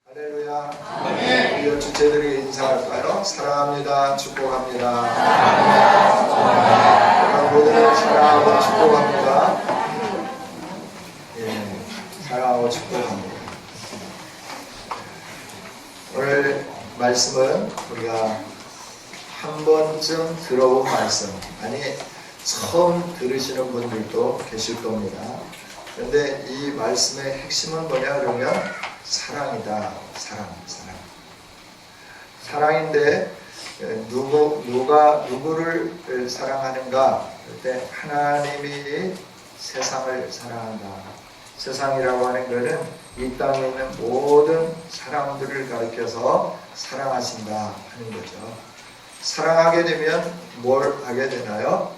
할렐루야. 우리 주체들에게 인사할까요? 사랑합니다. 축복합니다. 여러분 모두를 사랑하고 축복합니다. 예, 사랑하고 축복합니다. 오늘 말씀은 우리가 한 번쯤 들어본 말씀, 아니 처음 들으시는 분들도 계실 겁니다. 그런데 이 말씀의 핵심은 뭐냐 그러면 사랑이다. 사랑인데 누가 누구를 사랑하는가? 그때 하나님이 세상을 사랑한다. 세상이라고 하는 것은 이 땅에 있는 모든 사람들을 가리켜서 사랑하신다 하는 거죠. 사랑하게 되면 뭘 하게 되나요?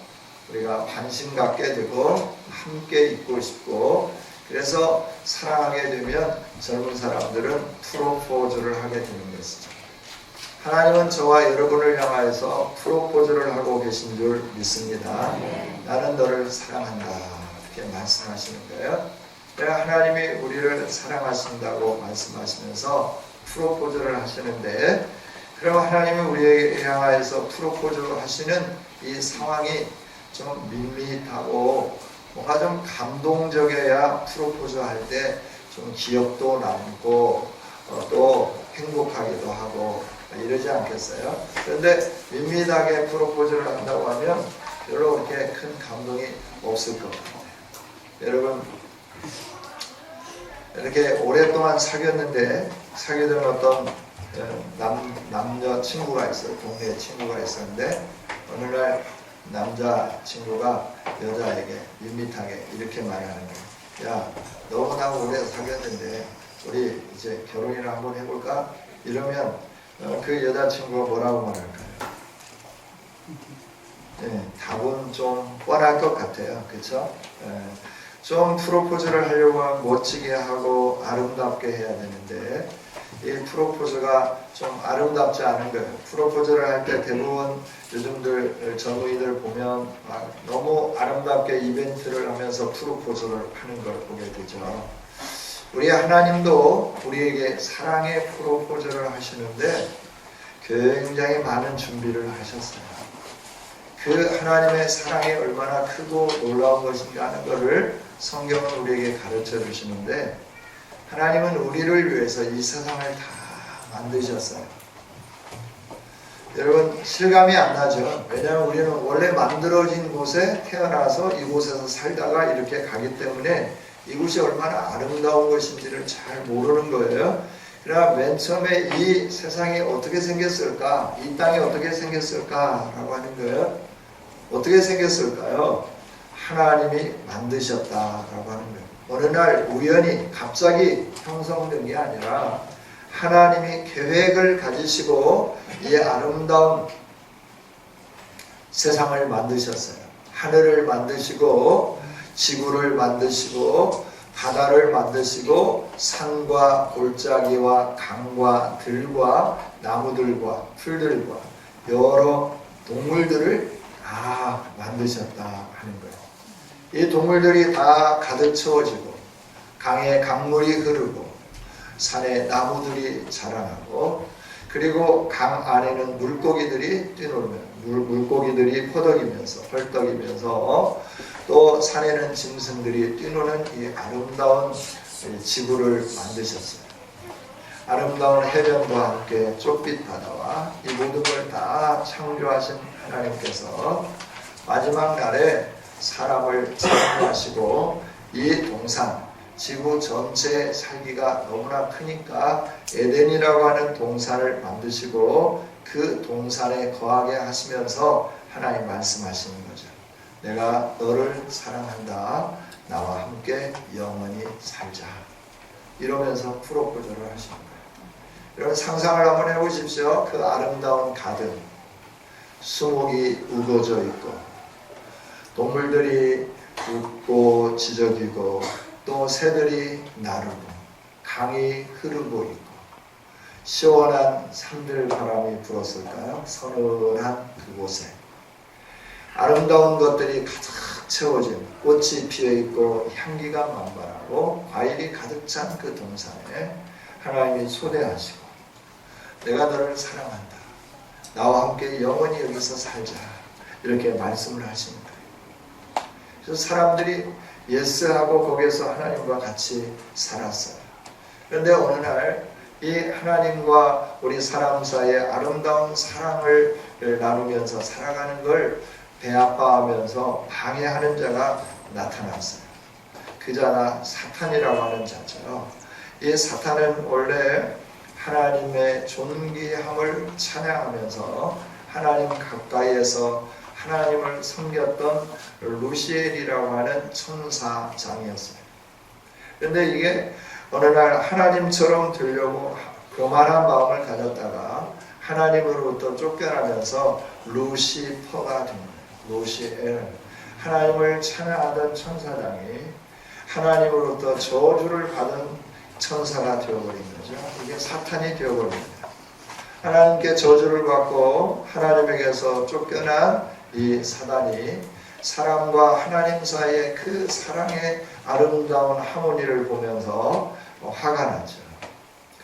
우리가 관심 갖게 되고 함께 있고 싶고, 그래서 사랑하게 되면 젊은 사람들은 프로포즈를 하게 되는 것이죠. 하나님은 저와 여러분을 향하여서 프로포즈를 하고 계신 줄 믿습니다. 나는 너를 사랑한다 이렇게 말씀하시는 거예요. 하나님이 우리를 사랑하신다고 말씀하시면서 프로포즈를 하시는데, 그럼 하나님이 우리에게 향하여서 프로포즈를 하시는 이 상황이 좀 밋밋하고 뭔가 좀 감동적이어야 프로포즈 할 때 좀 기억도 남고 또 행복하기도 하고 이러지 않겠어요? 그런데 밋밋하게 프로포즈를 한다고 하면 별로 그렇게 큰 감동이 없을 것 같아요. 여러분 이렇게 오랫동안 사귀었는데 사귀던 어떤 남녀 친구가 있어요. 동네 친구가 있었는데 어느 날 남자 친구가 여자에게 밋밋하게 이렇게 말하는 거예요. 야, 너무나 오래 사귀었는데 우리 이제 결혼이나 한번 해볼까? 이러면 그 여자친구가 뭐라고 말할까요? 답은 좀 뻔할 것 같아요. 그렇죠? 좀 프로포즈를 하려고 하면 멋지게 하고 아름답게 해야 되는데 이 프로포즈가 좀 아름답지 않은 거예요. 프로포즈를 할 때 대부분 요즘들 젊은이들 보면 너무 아름답게 이벤트를 하면서 프로포즈를 하는 걸 보게 되죠. 우리 하나님도 우리에게 사랑의 프로포즈를 하시는데 굉장히 많은 준비를 하셨어요. 그 하나님의 사랑이 얼마나 크고 놀라운 것인가 하는 것을 성경은 우리에게 가르쳐 주시는데, 하나님은 우리를 위해서 이 세상을 다 만드셨어요. 여러분 실감이 안 나죠? 왜냐하면 우리는 원래 만들어진 곳에 태어나서 이곳에서 살다가 이렇게 가기 때문에 이곳이 얼마나 아름다운 것인지를 잘 모르는 거예요. 그러나 맨 처음에 이 세상이 어떻게 생겼을까? 이 땅이 어떻게 생겼을까? 라고 하는 거예요. 어떻게 생겼을까요? 하나님이 만드셨다라고 하는 거예요. 어느 날 우연히 갑자기 형성된 게 아니라 하나님이 계획을 가지시고 이 아름다운 세상을 만드셨어요. 하늘을 만드시고 지구를 만드시고 바다를 만드시고 산과 골짜기와 강과 들과 나무들과 풀들과 여러 동물들을 다 만드셨다 하는 거예요. 이 동물들이 다 가득 채워지고 강에 강물이 흐르고 산에 나무들이 자라나고, 그리고 강 안에는 물고기들이 뛰놀면 물고기들이 퍼덕이면서 헐떡이면서 또 산에는 짐승들이 뛰노는 이 아름다운 지구를 만드셨어요. 아름다운 해변과 함께 좁빛 바다와 이 모든 걸 다 창조하신 하나님께서 마지막 날에 사람을 창조하시고 이 동산, 지구 전체에 살기가 너무나 크니까 에덴이라고 하는 동산을 만드시고 그 동산에 거하게 하시면서 하나님 말씀하시는 거죠. 내가 너를 사랑한다. 나와 함께 영원히 살자. 이러면서 프로포즈를 하시는 거예요. 여러분 상상을 한번 해보십시오. 그 아름다운 가든, 수목이 우거져 있고 동물들이 웃고 지저귀고 또 새들이 나르고 강이 흐르고 있고 시원한 산들 바람이 불었을까요? 서늘한 그곳에 아름다운 것들이 가득 채워진 꽃이 피어있고 향기가 만발하고 과일이 가득 찬 그 동산에 하나님이 초대하시고 내가 너를 사랑한다. 나와 함께 영원히 여기서 살자. 이렇게 말씀을 하시는 거예요. 그래서 사람들이 예스하고 거기에서 하나님과 같이 살았어요. 그런데 어느 날 이 하나님과 우리 사람 사이의 아름다운 사랑을 나누면서 살아가는 걸 배아파하면서 방해하는 자가 나타났어요. 그 자가 사탄이라고 하는 자죠. 이 사탄은 원래 하나님의 존귀함을 찬양하면서 하나님 가까이에서 하나님을 섬겼던 루시엘이라고 하는 천사장이었어요. 그런데 이게 어느 날 하나님처럼 되려고 교만한 마음을 가졌다가 하나님으로부터 쫓겨나면서 루시퍼가 된 거예요. 루시엘. 하나님을 찬양하던 천사장이 하나님으로부터 저주를 받은 천사가 되어버린 거죠. 이게 사탄이 되어버립니다. 하나님께 저주를 받고 하나님에게서 쫓겨난 이 사단이 사람과 하나님 사이의 그 사랑의 아름다운 하모니를 보면서 화가 났죠.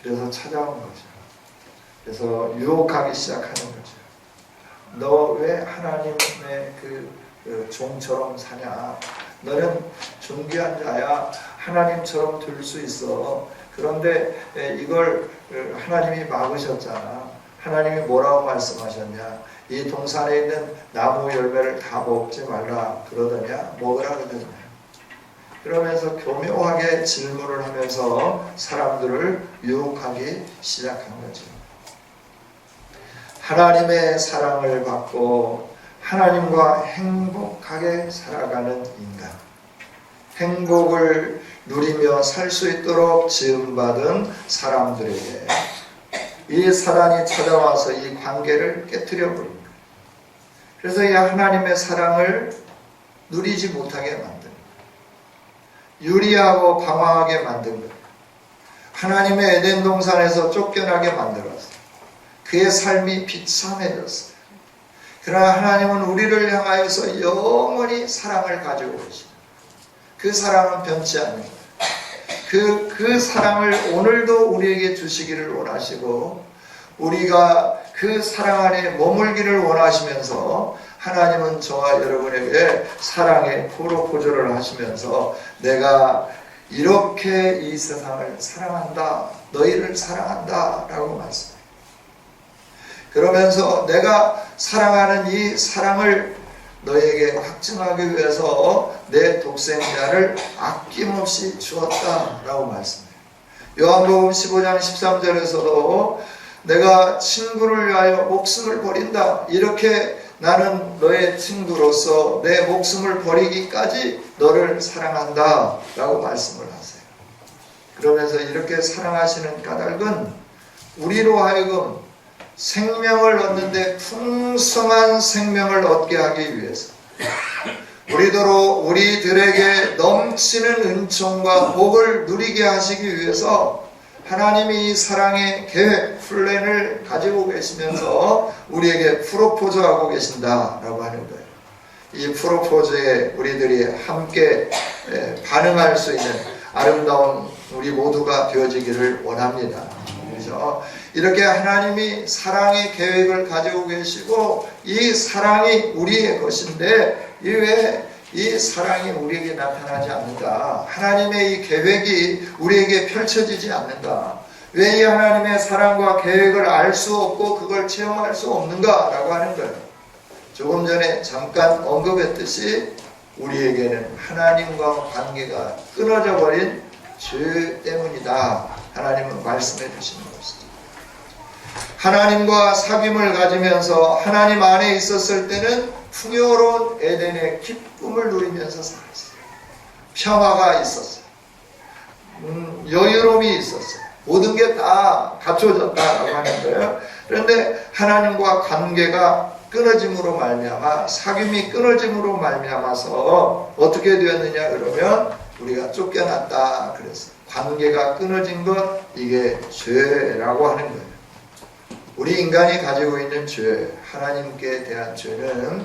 그래서 찾아온 거죠. 그래서 유혹하기 시작하는 거죠. 너 왜 하나님의 그 종처럼 사냐? 너는 존귀한 자야. 하나님처럼 될 수 있어. 그런데 이걸 하나님이 막으셨잖아. 하나님이 뭐라고 말씀하셨냐? 이 동산에 있는 나무 열매를 다 먹지 말라 그러더냐? 먹으라 그러더냐? 그러면서 교묘하게 질문을 하면서 사람들을 유혹하기 시작한 거죠. 하나님의 사랑을 받고 하나님과 행복하게 살아가는 인간, 행복을 누리며 살 수 있도록 지음받은 사람들에게 이 사단이 찾아와서 이 관계를 깨뜨려 버립니다. 그래서 이 하나님의 사랑을 누리지 못하게 만든 거예요. 유리하고 방황하게 만든 거예요. 하나님의 에덴 동산에서 쫓겨나게 만들었어요. 그의 삶이 비참해졌어요. 그러나 하나님은 우리를 향하여서 영원히 사랑을 가지고 계십니다. 그 사랑은 변치 않는 거예요. 그 사랑을 오늘도 우리에게 주시기를 원하시고 우리가 그 사랑 안에 머물기를 원하시면서 하나님은 저와 여러분에게 사랑의 프로포즈를 하시면서 내가 이렇게 이 세상을 사랑한다, 너희를 사랑한다 라고 말씀해요. 그러면서 내가 사랑하는 이 사랑을 너에게 확증하기 위해서 내 독생자를 아낌없이 주었다라고 말씀해요. 요한복음 15장 13절에서도 내가 친구를 위하여 목숨을 버린다. 이렇게 나는 너의 친구로서 내 목숨을 버리기까지 너를 사랑한다 라고 말씀을 하세요. 그러면서 이렇게 사랑하시는 까닭은 우리로 하여금 생명을 얻는데 풍성한 생명을 얻게 하기 위해서 우리들에게 넘치는 은총과 복을 누리게 하시기 위해서 하나님이 이 사랑의 계획, 플랜을 가지고 계시면서 우리에게 프로포즈하고 계신다라고 하는 거예요. 이 프로포즈에 우리들이 함께 반응할 수 있는 아름다운 우리 모두가 되어지기를 원합니다. 그래서 이렇게 하나님이 사랑의 계획을 가지고 계시고 이 사랑이 우리의 것인데 왜 이 사랑이 우리에게 나타나지 않는가? 하나님의 이 계획이 우리에게 펼쳐지지 않는가? 왜 이 하나님의 사랑과 계획을 알 수 없고 그걸 체험할 수 없는가? 라고 하는 거예요. 조금 전에 잠깐 언급했듯이 우리에게는 하나님과 관계가 끊어져 버린 죄 때문이다. 하나님은 말씀해 주시는 것이죠. 하나님과 사귐을 가지면서 하나님 안에 있었을 때는 풍요로운 에덴의 기쁨을 누리면서 살았어요. 평화가 있었어요. 여유로움이 있었어요. 모든 게 다 갖춰졌다라고 하는 거예요. 그런데 하나님과 관계가 끊어짐으로 말미암아 사귐이 끊어짐으로 말미암아서 어떻게 되었느냐 그러면 우리가 쫓겨났다 그랬어요. 관계가 끊어진 것 이게 죄라고 하는 거예요. 우리 인간이 가지고 있는 죄, 하나님께 대한 죄는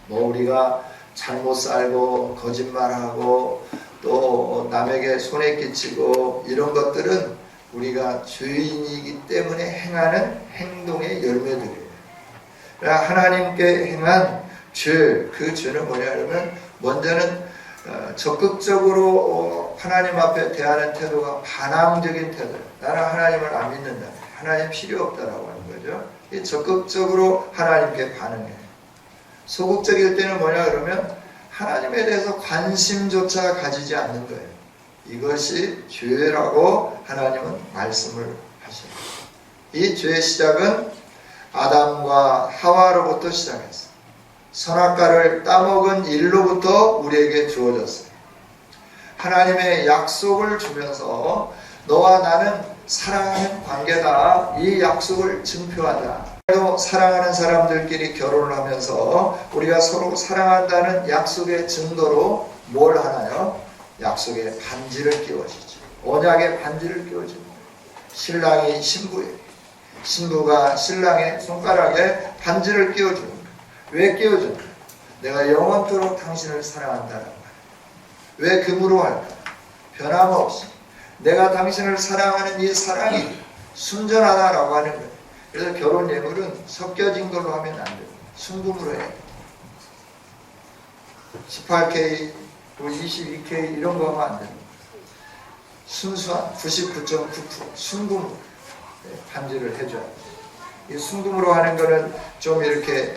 우리가 잘못 살고 거짓말하고 또 남에게 손해 끼치고 이런 것들은 우리가 죄인이기 때문에 행하는 행동의 열매들이에요. 하나님께 행한 죄, 그 죄는 뭐냐면 먼저는 적극적으로 하나님 앞에 대하는 태도가 반항적인 태도. 나는 하나님을 안 믿는다. 하나님 필요 없다라고 하는 거죠. 적극적으로 하나님께 반응해요. 소극적일 때는 뭐냐 그러면 하나님에 대해서 관심조차 가지지 않는 거예요. 이것이 죄라고 하나님은 말씀을 하셔요. 이 죄의 시작은 아담과 하와로부터 시작했어요. 선악과를 따먹은 일로부터 우리에게 주어졌어요. 하나님의 약속을 주면서 너와 나는 사랑하는 관계다. 이 약속을 증표하자. 또 사랑하는 사람들끼리 결혼을 하면서 우리가 서로 사랑한다는 약속의 증거로 뭘 하나요? 약속에 반지를 끼워주죠. 언약에 반지를 끼워줍니다. 신랑이 신부에게, 신부가 신랑의 손가락에 반지를 끼워줍니다. 왜 끼워줍니까? 내가 영원토록 당신을 사랑한다는 말. 왜 금으로 할까? 변함없이 내가 당신을 사랑하는 이 사랑이 순전하다라고 하는 거예요. 그래서 결혼 예물은 섞여진 걸로 하면 안 돼요. 순금으로 해야 돼요. 18K, 22K 이런 거 하면 안 됩니다. 순수한 99.9% 순금으로 반지를 해줘야 돼요. 이 순금으로 하는 거는 좀 이렇게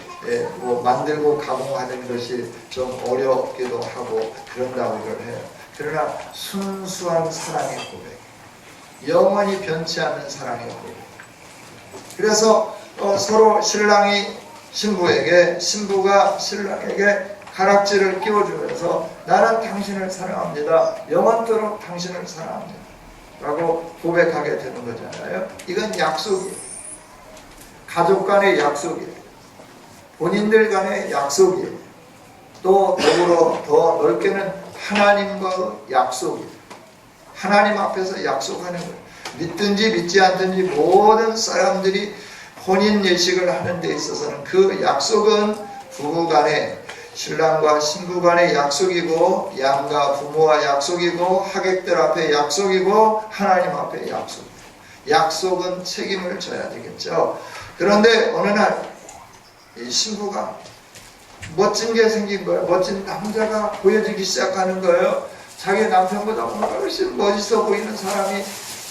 뭐 만들고 가공하는 것이 좀 어렵기도 하고 그런다고 해요. 그러나 순수한 사랑의 고백, 영원히 변치 않는 사랑의 고백. 그래서 서로 신랑이 신부에게, 신부가 신랑에게 가락지를 끼워주면서 나는 당신을 사랑합니다. 영원토록 당신을 사랑합니다. 라고 고백하게 되는 거잖아요. 이건 약속이에요. 가족 간의 약속이에요. 본인들 간의 약속이에요. 또 더불어 더 넓게는 하나님과 약속이에요. 하나님 앞에서 약속하는 거예요. 믿든지 믿지 않든지 모든 사람들이 혼인 예식을 하는 데 있어서는 그 약속은 부부 간의 신랑과 신부 간의 약속이고 양가 부모와 약속이고 하객들 앞에 약속이고 하나님 앞에 약속이에요. 약속은 책임을 져야 되겠죠. 그런데 어느 날 이 신부가 멋진 게 생긴 거예요. 멋진 남자가 보여지기 시작하는 거예요. 자기 남편보다 훨씬 멋있어 보이는 사람이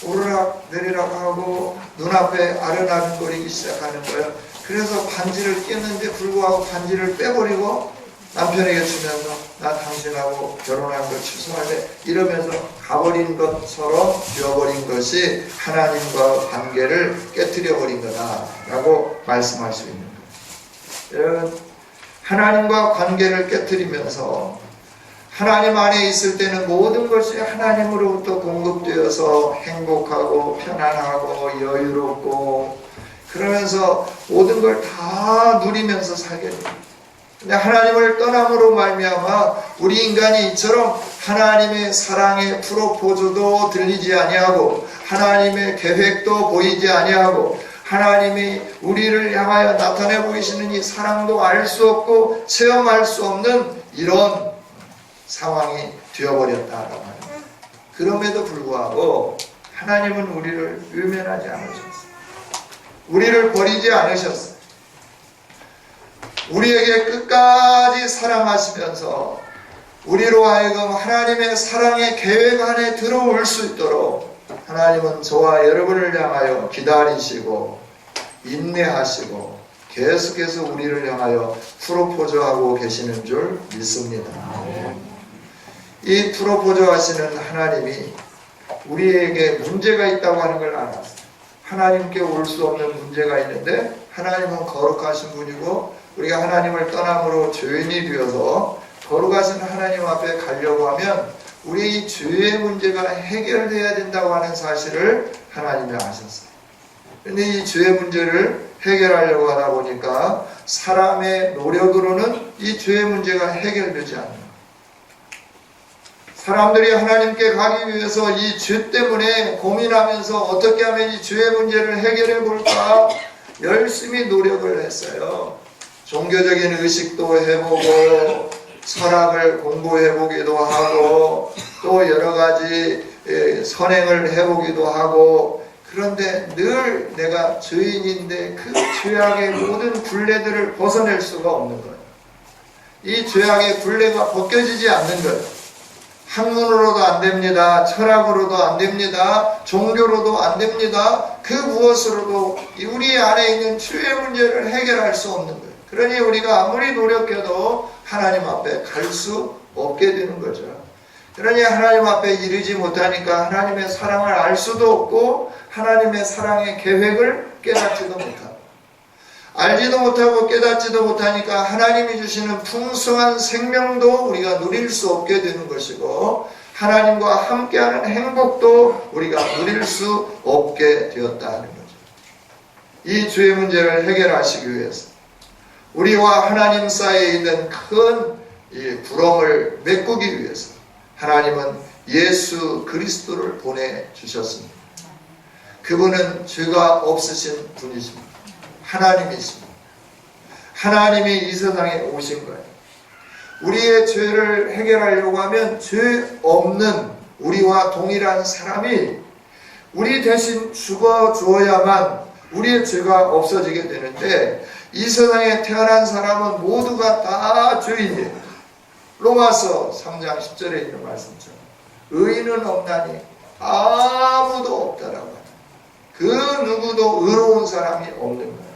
오르락 내리락 하고 눈앞에 아른아른거리기 시작하는 거예요. 그래서 반지를 꼈는데 불구하고 반지를 빼버리고 남편에게 주면서 나 당신하고 결혼한 거 취소할래 이러면서 가버린 것처럼 되어버린 것이 하나님과 관계를 깨뜨려버린 거다라고 말씀할 수 있는 거예요. 여러분, 하나님과 관계를 깨뜨리면서 하나님 안에 있을 때는 모든 것이 하나님으로부터 공급되어서 행복하고 편안하고 여유롭고 그러면서 모든 걸 다 누리면서 살게 됩니다. 근데 하나님을 떠남으로 말미암아 우리 인간이 이처럼 하나님의 사랑의 프로포즈도 들리지 아니하고 하나님의 계획도 보이지 아니하고 하나님이 우리를 향하여 나타내 보이시는 이 사랑도 알 수 없고 체험할 수 없는 이런 상황이 되어버렸다라고 합니다. 그럼에도 불구하고 하나님은 우리를 외면하지 않으셨어요. 우리를 버리지 않으셨어요. 우리에게 끝까지 사랑하시면서 우리로 하여금 하나님의 사랑의 계획 안에 들어올 수 있도록 하나님은 저와 여러분을 향하여 기다리시고 인내하시고 계속해서 우리를 향하여 프로포즈하고 계시는 줄 믿습니다. 이 프로포즈 하시는 하나님이 우리에게 문제가 있다고 하는 걸 알았어요. 하나님께 올 수 없는 문제가 있는데 하나님은 거룩하신 분이고 우리가 하나님을 떠남으로 죄인이 되어서 거룩하신 하나님 앞에 가려고 하면 우리 이 죄의 문제가 해결돼야 된다고 하는 사실을 하나님이 아셨어요. 그런데 이 죄의 문제를 해결하려고 하다 보니까 사람의 노력으로는 이 죄의 문제가 해결되지 않는 거예요. 사람들이 하나님께 가기 위해서 이 죄 때문에 고민하면서 어떻게 하면 이 죄의 문제를 해결해 볼까 열심히 노력을 했어요. 종교적인 의식도 해보고 철학을 공부해보기도 하고 또 여러가지 선행을 해보기도 하고, 그런데 늘 내가 죄인인데 그 죄악의 모든 굴레들을 벗어낼 수가 없는 거예요. 이 죄악의 굴레가 벗겨지지 않는 거예요. 학문으로도 안 됩니다. 철학으로도 안 됩니다. 종교로도 안 됩니다. 그 무엇으로도 우리 안에 있는 죄의 문제를 해결할 수 없는 거예요. 그러니 우리가 아무리 노력해도 하나님 앞에 갈 수 없게 되는 거죠. 그러니 하나님 앞에 이르지 못하니까 하나님의 사랑을 알 수도 없고 하나님의 사랑의 계획을 깨닫지도 못하고, 알지도 못하고 깨닫지도 못하니까 하나님이 주시는 풍성한 생명도 우리가 누릴 수 없게 되는 것이고, 하나님과 함께하는 행복도 우리가 누릴 수 없게 되었다는 거죠. 이 죄의 문제를 해결하시기 위해서 우리와 하나님 사이에 있는 큰 이 구렁을 메꾸기 위해서 하나님은 예수 그리스도를 보내주셨습니다. 그분은 죄가 없으신 분이십니다. 하나님이십니다. 하나님이 이 세상에 오신 거예요. 우리의 죄를 해결하려고 하면 죄 없는 우리와 동일한 사람이 우리 대신 죽어 주어야만 우리의 죄가 없어지게 되는데, 이 세상에 태어난 사람은 모두가 다 죄인이에요. 로마서 3장 10절에 있는 말씀처럼 의인은 없나니 아무도 없다라고 하는, 그 누구도 의로운 사람이 없는 거예요.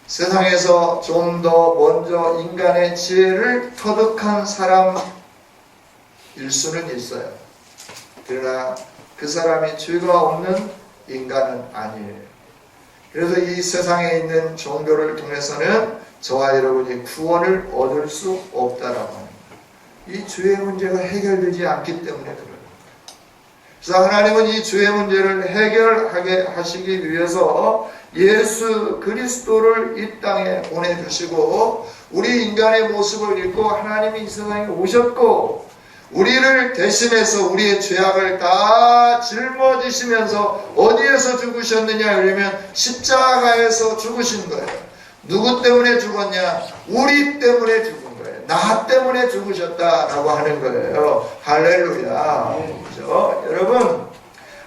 세상에서 좀 더 먼저 인간의 지혜를 터득한 사람일 수는 있어요. 그러나 그 사람이 죄가 없는 인간은 아니에요. 그래서 이 세상에 있는 종교를 통해서는 저와 여러분이 구원을 얻을 수 없다라고 합니다. 이 죄의 문제가 해결되지 않기 때문에 그래요. 그래서 하나님은 이 죄의 문제를 해결하게 하시기 위해서 예수 그리스도를 이 땅에 보내주시고, 우리 인간의 모습을 입고 하나님이 이 세상에 오셨고, 우리를 대신해서 우리의 죄악을 다 짊어지시면서 어디에서 죽으셨느냐 그러면 십자가에서 죽으신 거예요. 누구 때문에 죽었냐? 우리 때문에 죽은 거예요. 나 때문에 죽으셨다라고 하는 거예요. 할렐루야. 그렇죠? 여러분,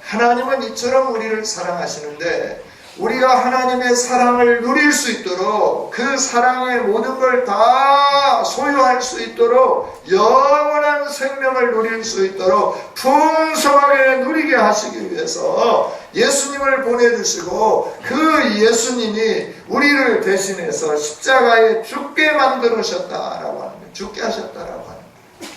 하나님은 이처럼 우리를 사랑하시는데, 우리가 하나님의 사랑을 누릴 수 있도록, 그 사랑의 모든 걸 다 소유할 수 있도록, 영원한 생명을 누릴 수 있도록 풍성하게 누리게 하시기 위해서 예수님을 보내주시고, 그 예수님이 우리를 대신해서 십자가에 죽게 만들으셨다라고 하는 거예요. 죽게 하셨다라고 하는 거예요.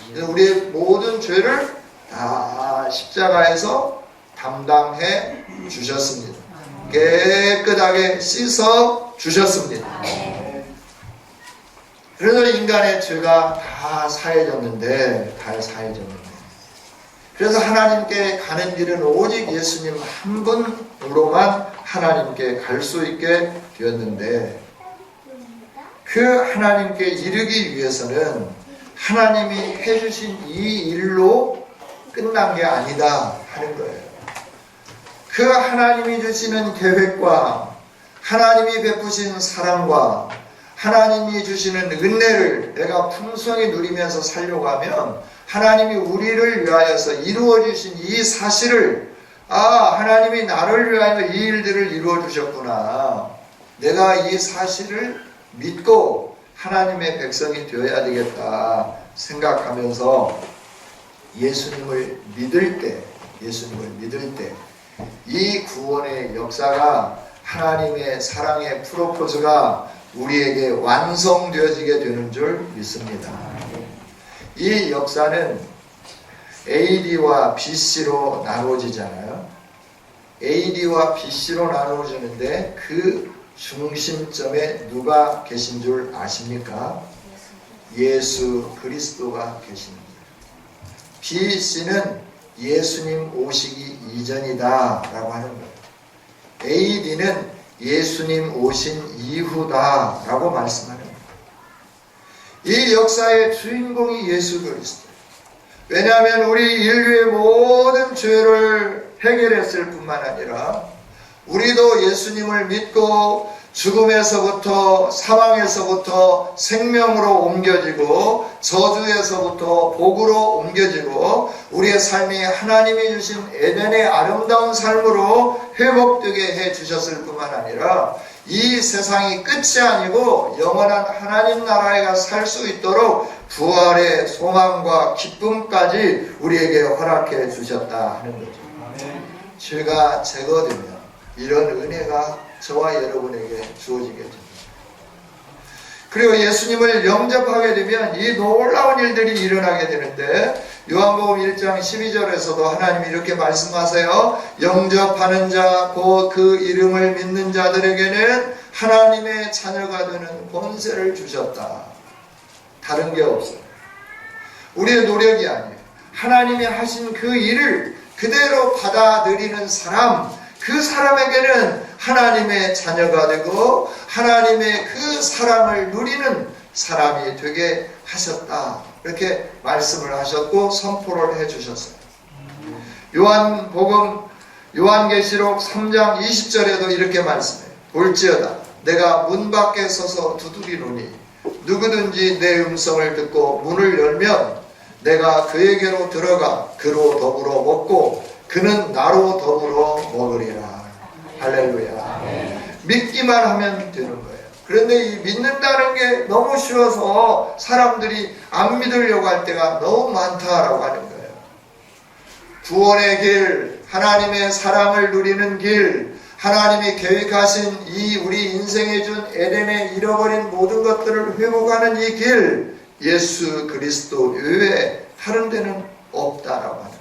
그래서 우리의 모든 죄를 다 십자가에서 담당해 주셨습니다. 깨끗하게 씻어 주셨습니다. 그래서 인간의 죄가 다 사해졌는데, 그래서 하나님께 가는 길은 오직 예수님 한 분으로만 하나님께 갈 수 있게 되었는데, 그 하나님께 이르기 위해서는 하나님이 해주신 이 일로 끝난 게 아니다 하는 거예요. 그 하나님이 주시는 계획과 하나님이 베푸신 사랑과 하나님이 주시는 은혜를 내가 풍성히 누리면서 살려고 하면, 하나님이 우리를 위하여서 이루어 주신 이 사실을, 하나님이 나를 위하여 이 일들을 이루어 주셨구나, 내가 이 사실을 믿고 하나님의 백성이 되어야 되겠다 생각하면서 예수님을 믿을 때, 이 구원의 역사가, 하나님의 사랑의 프로포즈가 우리에게 완성되어지게 되는 줄 믿습니다. 이 역사는 AD와 BC로 나누어지잖아요. AD와 BC로 나누어지는데 그 중심점에 누가 계신 줄 아십니까? 예수 그리스도가 계십니다. BC는 예수님 오시기 이전이다 라고 하는 거예요. AD는 예수님 오신 이후다 라고 말씀하는 거예요. 이 역사의 주인공이 예수 그리스도예요. 왜냐하면 우리 인류의 모든 죄를 해결했을 뿐만 아니라 우리도 예수님을 믿고 죽음에서부터 사망에서부터 생명으로 옮겨지고 저주에서부터 복으로 옮겨지고 우리의 삶이 하나님이 주신 에덴의 아름다운 삶으로 회복되게 해 주셨을 뿐만 아니라 이 세상이 끝이 아니고 영원한 하나님 나라에 살 수 있도록 부활의 소망과 기쁨까지 우리에게 허락해 주셨다 하는 거죠. 죄가 제거되면 이런 은혜가 저와 여러분에게 주어지게 됩니다. 그리고 예수님을 영접하게 되면 이 놀라운 일들이 일어나게 되는데 요한복음 1장 12절에서도 하나님이 이렇게 말씀하세요. 영접하는 자 곧 그 이름을 믿는 자들에게는 하나님의 자녀가 되는 권세를 주셨다. 다른 게 없어요. 우리의 노력이 아니에요. 하나님이 하신 그 일을 그대로 받아들이는 사람, 그 사람에게는 하나님의 자녀가 되고 하나님의 그 사랑을 누리는 사람이 되게 하셨다. 이렇게 말씀을 하셨고 선포를 해주셨어요. 요한계시록 3장 20절에도 이렇게 말씀해요. 볼지어다 내가 문 밖에 서서 두드리노니 누구든지 내 음성을 듣고 문을 열면 내가 그에게로 들어가 그로 더불어 먹고 그는 나로 더불어 먹으리라. 할렐루야. 믿기만 하면 되는 거예요. 그런데 이 믿는다는 게 너무 쉬워서 사람들이 안 믿으려고 할 때가 너무 많다라고 하는 거예요. 구원의 길, 하나님의 사랑을 누리는 길, 하나님이 계획하신 이 우리 인생에 준 에덴에 잃어버린 모든 것들을 회복하는 이 길, 예수 그리스도 외에 다른 데는 없다라고 하는 거예요.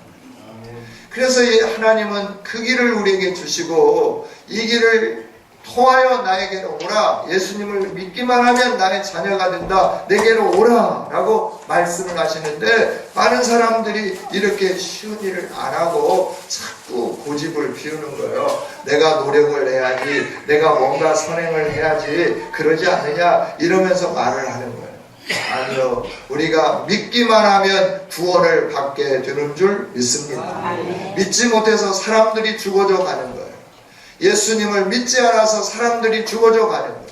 그래서 하나님은 그 길을 우리에게 주시고 이 길을 통하여 나에게로 오라. 예수님을 믿기만 하면 나의 자녀가 된다. 내게로 오라 라고 말씀을 하시는데 많은 사람들이 이렇게 쉬운 일을 안 하고 자꾸 고집을 피우는 거예요. 내가 노력을 해야지, 내가 뭔가 선행을 해야지, 그러지 않느냐 이러면서 말을 하는 거예요. 아니요, 우리가 믿기만 하면 구원을 받게 되는 줄 믿습니다. 믿지 못해서 사람들이 죽어져 가는 거예요. 예수님을 믿지 않아서 사람들이 죽어져 가는 거예요.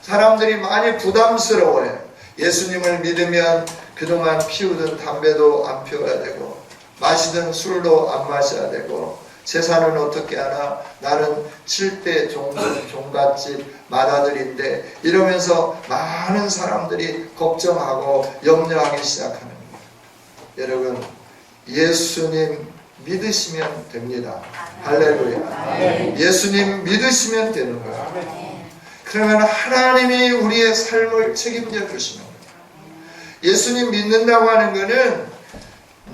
사람들이 많이 부담스러워해요. 예수님을 믿으면 그동안 피우던 담배도 안 피워야 되고 마시던 술도 안 마셔야 되고 재산은 어떻게 하나? 나는 7대 종갓집 맏아들인데 이러면서 많은 사람들이 걱정하고 염려하기 시작하는 거예요. 여러분, 예수님 믿으시면 됩니다. 할렐루야. 예수님 믿으시면 되는 거예요. 그러면 하나님이 우리의 삶을 책임져 주시는 거예요. 예수님 믿는다고 하는 것은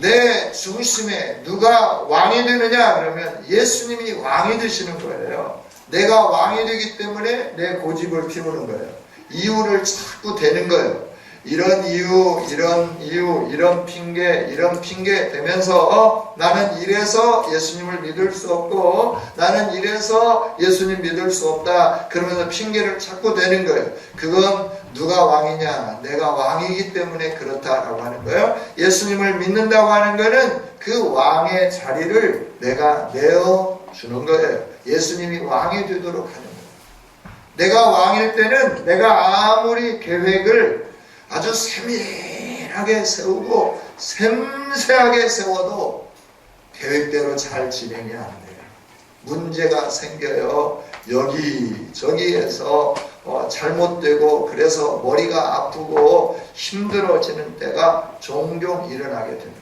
내 중심에 누가 왕이 되느냐 그러면 예수님이 왕이 되시는 거예요. 내가 왕이 되기 때문에 내 고집을 피우는 거예요. 이유를 자꾸 대는 거예요. 이런 이유, 이런 핑계 대면서 나는 이래서 예수님을 믿을 수 없고 나는 이래서 예수님 믿을 수 없다 그러면서 핑계를 자꾸 대는 거예요. 그건 누가 왕이냐? 내가 왕이기 때문에 그렇다라고 하는 거예요. 예수님을 믿는다고 하는 거는 그 왕의 자리를 내가 내어주는 거예요. 예수님이 왕이 되도록 하는 거예요. 내가 왕일 때는 내가 아무리 계획을 아주 세밀하게 세우고 섬세하게 세워도 계획대로 잘 진행이 안 돼요. 문제가 생겨요. 여기저기에서 잘못되고 그래서 머리가 아프고 힘들어지는 때가 종종 일어나게 되는 거예요.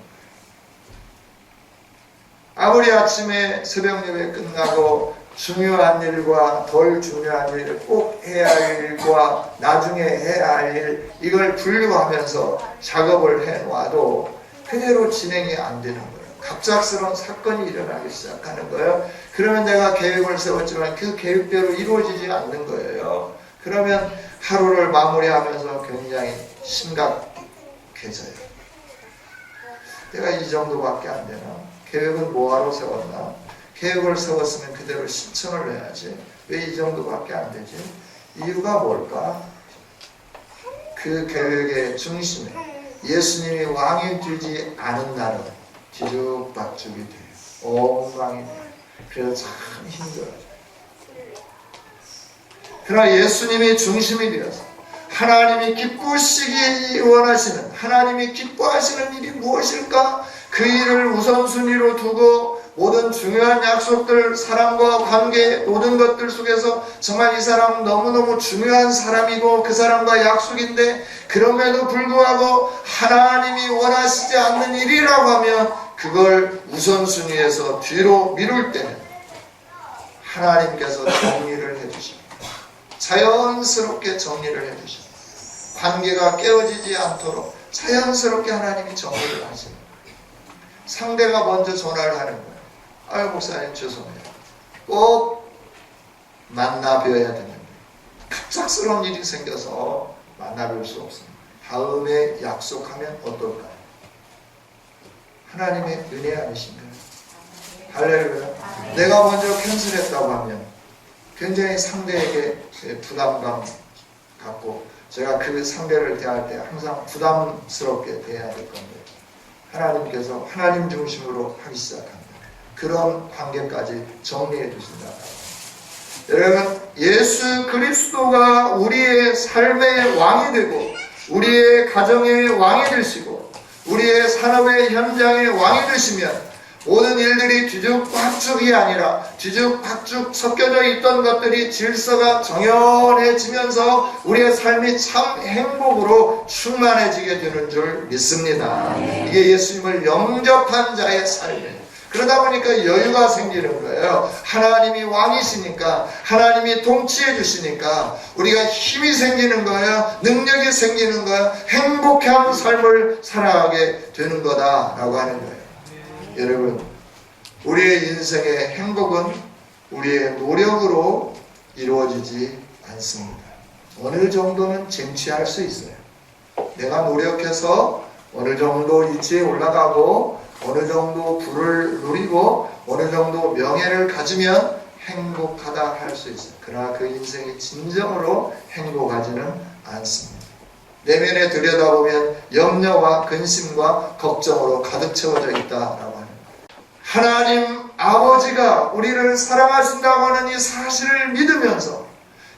아무리 아침에 새벽 예배 끝나고 중요한 일과 덜 중요한 일, 꼭 해야 할 일과 나중에 해야 할 일, 이걸 분류하면서 작업을 해놔도 그대로 진행이 안 되는 거예요. 갑작스러운 사건이 일어나기 시작하는 거예요. 그러면 내가 계획을 세웠지만 그 계획대로 이루어지지 않는 거예요. 그러면 하루를 마무리하면서 굉장히 심각해져요. 내가 이 정도밖에 안 되나? 계획은 뭐하러 세웠나? 계획을 세웠으면 그대로 실천을 해야지. 왜 이 정도밖에 안 되지? 이유가 뭘까? 그 계획의 중심에 예수님이 왕이 되지 않은 날은 뒤죽박죽이 돼요. 엉망이 돼요. 그래서 참 힘들어요. 그러나 예수님이 중심이 되어서 하나님이 기쁘시기 원하시는, 하나님이 기뻐하시는 일이 무엇일까? 그 일을 우선순위로 두고 모든 중요한 약속들, 사람과 관계, 모든 것들 속에서 정말 이 사람 너무너무 중요한 사람이고 그 사람과 약속인데 그럼에도 불구하고 하나님이 원하시지 않는 일이라고 하면 그걸 우선순위에서 뒤로 미룰 때는 하나님께서 정리를 해주십니다. 자연스럽게 정리를 해주십니다. 관계가 깨어지지 않도록 자연스럽게 하나님이 정리를 하십니다. 상대가 먼저 전화를 하는 거예요. 아유 목사님 죄송해요. 꼭 만나 뵈어야 되는데 갑작스러운 일이 생겨서 만나 뵐 수 없습니다. 다음에 약속하면 어떨까요? 하나님의 은혜 아니신가요? 할렐루야. 내가 먼저 캔슬했다고 하면 굉장히 상대에게 부담감 갖고 제가 그 상대를 대할 때 항상 부담스럽게 대해야 될 건데 하나님께서 하나님 중심으로 하기 시작합니다. 그런 관계까지 정리해 주신다. 여러분, 예수 그리스도가 우리의 삶의 왕이 되고 우리의 가정의 왕이 되시고 우리의 산업의 현장의 왕이 되시면 모든 일들이 뒤죽박죽이 아니라 뒤죽박죽 섞여져 있던 것들이 질서가 정연해지면서 우리의 삶이 참 행복으로 충만해지게 되는 줄 믿습니다. 이게 예수님을 영접한 자의 삶이에요. 그러다 보니까 여유가 생기는 거예요. 하나님이 왕이시니까, 하나님이 통치해 주시니까 우리가 힘이 생기는 거예요. 능력이 생기는 거예요. 행복한 삶을 살아가게 되는 거다라고 하는 거예요. 여러분, 우리의 인생의 행복은 우리의 노력으로 이루어지지 않습니다. 어느 정도는 쟁취할 수 있어요. 내가 노력해서 어느 정도 위치에 올라가고 어느 정도 부를 누리고 어느 정도 명예를 가지면 행복하다 할 수 있어요. 그러나 그 인생이 진정으로 행복하지는 않습니다. 내면에 들여다보면 염려와 근심과 걱정으로 가득 채워져 있다라고 하는 거예요. 하나님 아버지가 우리를 사랑하신다고 하는 이 사실을 믿으면서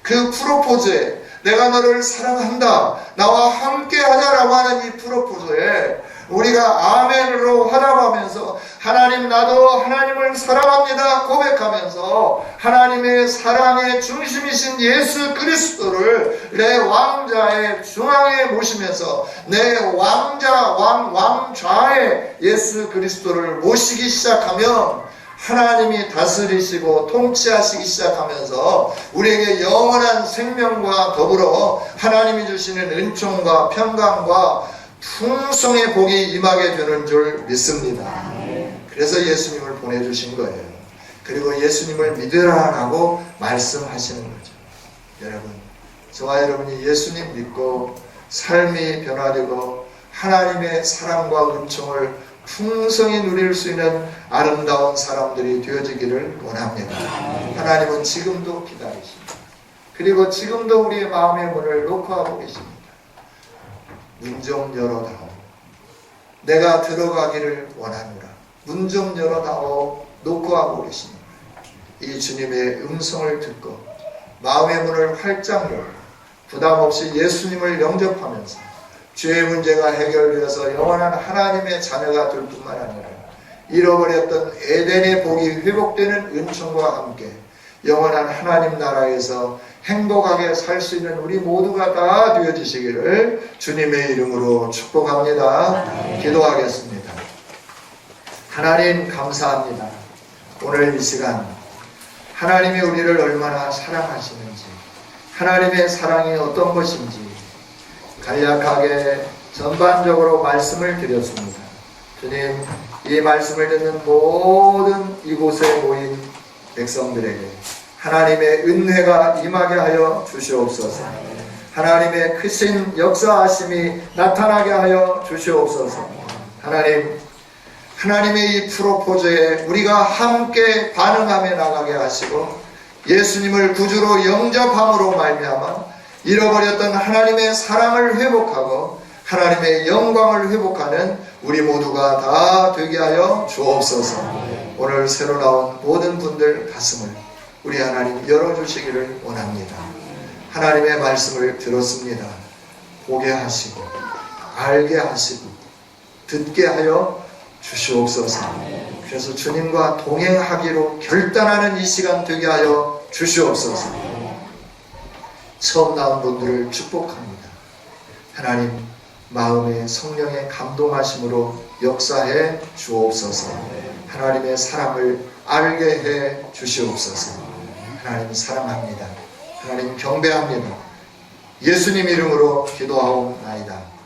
그 프로포즈에 내가 너를 사랑한다, 나와 함께 하자라고 하는 이 프로포즈에 우리가 아멘으로 화답하면서 하나님 나도 하나님을 사랑합니다 고백하면서 하나님의 사랑의 중심이신 예수 그리스도를 내 왕자의 중앙에 모시면서 내 왕자 왕좌에 예수 그리스도를 모시기 시작하면 하나님이 다스리시고 통치하시기 시작하면서 우리에게 영원한 생명과 더불어 하나님이 주시는 은총과 평강과 풍성의 복이 임하게 되는 줄 믿습니다. 그래서 예수님을 보내주신 거예요. 그리고 예수님을 믿으라라고 말씀하시는 거죠. 여러분, 저와 여러분이 예수님 믿고 삶이 변화되고 하나님의 사랑과 은총을 풍성히 누릴 수 있는 아름다운 사람들이 되어지기를 원합니다. 하나님은 지금도 기다리십니다. 그리고 지금도 우리의 마음의 문을 녹화하고 계십니다. 문 좀 열어다오. 내가 들어가기를 원하노라. 문 좀 열어다오. 녹화하고 계십니다. 이 주님의 음성을 듣고 마음의 문을 활짝 열고 부담 없이 예수님을 영접하면서 죄의 문제가 해결되어서 영원한 하나님의 자녀가 될 뿐만 아니라 잃어버렸던 에덴의 복이 회복되는 은총과 함께 영원한 하나님 나라에서 행복하게 살 수 있는 우리 모두가 다 되어지시기를 주님의 이름으로 축복합니다. 기도하겠습니다. 하나님 감사합니다. 오늘 이 시간 하나님이 우리를 얼마나 사랑하시는지, 하나님의 사랑이 어떤 것인지 간략하게 전반적으로 말씀을 드렸습니다. 주님, 이 말씀을 듣는 모든 이곳에 모인 백성들에게 하나님의 은혜가 임하게 하여 주시옵소서. 하나님의 크신 역사하심이 나타나게 하여 주시옵소서. 하나님의 이 프로포즈에 우리가 함께 반응하며 나가게 하시고 예수님을 구주로 영접함으로 말미암아 잃어버렸던 하나님의 사랑을 회복하고 하나님의 영광을 회복하는 우리 모두가 다 되게 하여 주옵소서. 오늘 새로 나온 모든 분들 가슴을 우리 하나님 열어주시기를 원합니다. 하나님의 말씀을 들었습니다. 보게 하시고 알게 하시고 듣게 하여 주시옵소서. 그래서 주님과 동행하기로 결단하는 이 시간 되게 하여 주시옵소서. 처음 나온 분들을 축복합니다. 하나님 마음에 성령의 감동하심으로 역사해 주옵소서. 하나님의 사랑을 알게 해 주시옵소서. 하나님 사랑합니다. 하나님 경배합니다. 예수님 이름으로 기도하옵나이다.